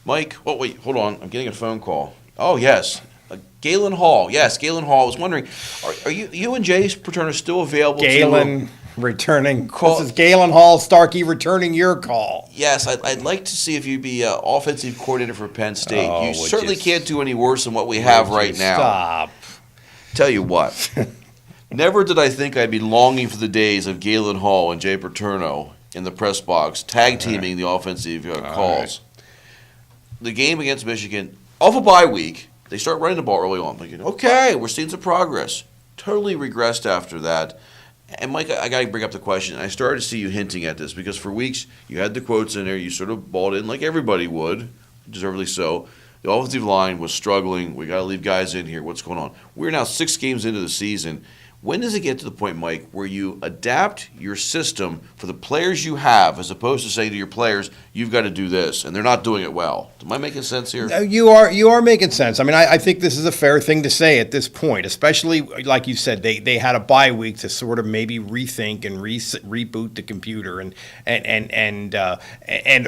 Mike, oh, wait, hold on. I'm getting a phone call. Oh, yes. Galen Hall. Yes, Galen Hall. I was wondering, are you and Jay Paterno still available Galen returning. This is Galen Hall, Starkey, returning your call. Yes, I'd like to see if you'd be offensive coordinator for Penn State. Oh, you certainly can't do any worse than what we have right now. Stop. Tell you what. Never did I think I'd be longing for the days of Galen Hall and Jay Paterno in the press box, tag teaming the offensive calls. The game against Michigan, off a bye week, they start running the ball early on. Thinking, okay, we're seeing some progress. Totally regressed after that. And Mike, I got to bring up the question. I started to see you hinting at this because for weeks you had the quotes in there. You sort of balled in like everybody would, deservedly so. The offensive line was struggling. We got to leave guys in here. What's going on? We're now 6 games into the season. When does it get to the point, Mike, where you adapt your system for the players you have as opposed to saying to your players, you've got to do this, and they're not doing it well? Am I making sense here? You are making sense. I mean, I think this is a fair thing to say at this point, especially, like you said, they had a bye week to sort of maybe rethink and reboot the computer. And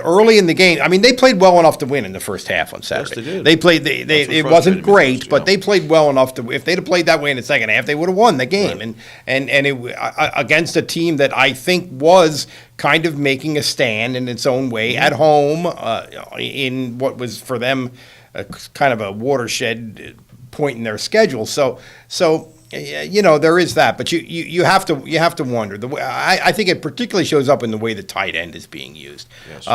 early in the game, I mean, they played well enough to win in the first half on Saturday. Yes, they did. They played. It wasn't great, but they played well enough to. If they'd have played that way in the second half, they would have won the game. Right. And it, against a team that I think was kind of making a stand in its own way at home in what was for them kind of a watershed point in their schedule. So there is that, but you have to wonder. I think it particularly shows up in the way the tight end is being used. Yes.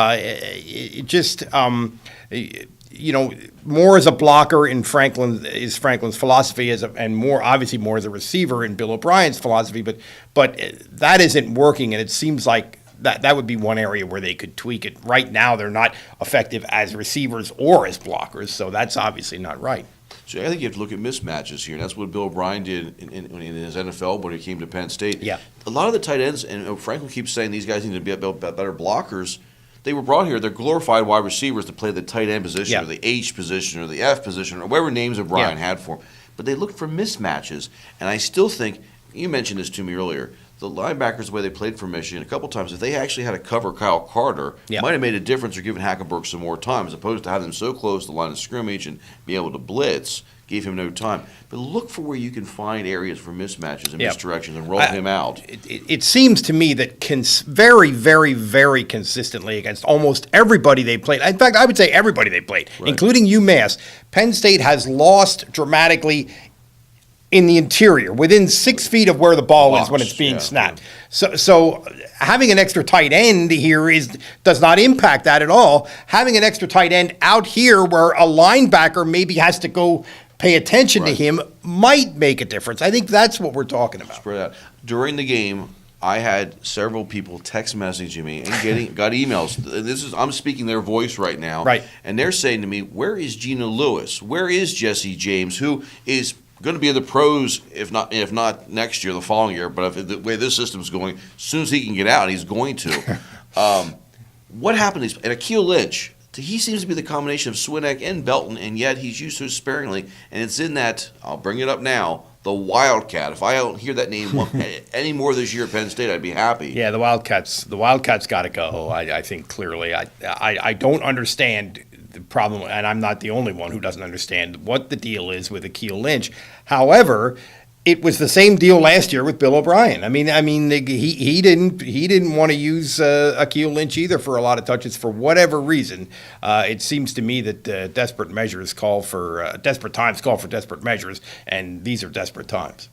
More as a blocker in Franklin's philosophy and more obviously more as a receiver in Bill O'Brien's philosophy, but that isn't working, and it seems like that would be one area where they could tweak it. Right now, they're not effective as receivers or as blockers, so that's obviously not right. So I think you have to look at mismatches here, and that's what Bill O'Brien did in his NFL when he came to Penn State. Yeah. A lot of the tight ends, and Franklin keeps saying these guys need to be better blockers. They were brought here. They're glorified wide receivers to play the tight end position or the H position or the F position or whatever names O'Brien had for them. But they looked for mismatches. And I still think, you mentioned this to me earlier, the linebackers, the way they played for Michigan a couple times, if they actually had to cover Kyle Carter, it might have made a difference or given Hackenberg some more time as opposed to having them so close to the line of scrimmage and be able to blitz. Gave him no time. But look for where you can find areas for mismatches and misdirections and roll him out. It seems to me that very, very, very consistently against almost everybody they played, in fact, I would say everybody they played, including UMass, Penn State has lost dramatically in the interior, within 6 feet of where the ball is when it's being snapped. So having an extra tight end here does not impact that at all. Having an extra tight end out here where a linebacker maybe has to go pay attention to him might make a difference. I think that's what we're talking about. Spread out. During the game, I had several people text messaging me and got emails. I'm speaking their voice right now. Right. And they're saying to me, where is Geno Lewis? Where is Jesse James, who is going to be in the pros, if not next year, the following year, but if the way this system's going, as soon as he can get out, he's going to. What happened? And Akeel Lynch, he seems to be the combination of Swinnick and Belton, and yet he's used so sparingly. And it's in that, I'll bring it up now, the Wildcat. If I don't hear that name any more this year at Penn State, I'd be happy. Yeah, the Wildcats got to go, I think, clearly. I don't understand the problem, and I'm not the only one who doesn't understand what the deal is with Akeel Lynch. However, it was the same deal last year with Bill O'Brien. I mean, he didn't want to use Akeel Lynch either for a lot of touches for whatever reason. It seems to me that desperate times call for desperate measures, and these are desperate times.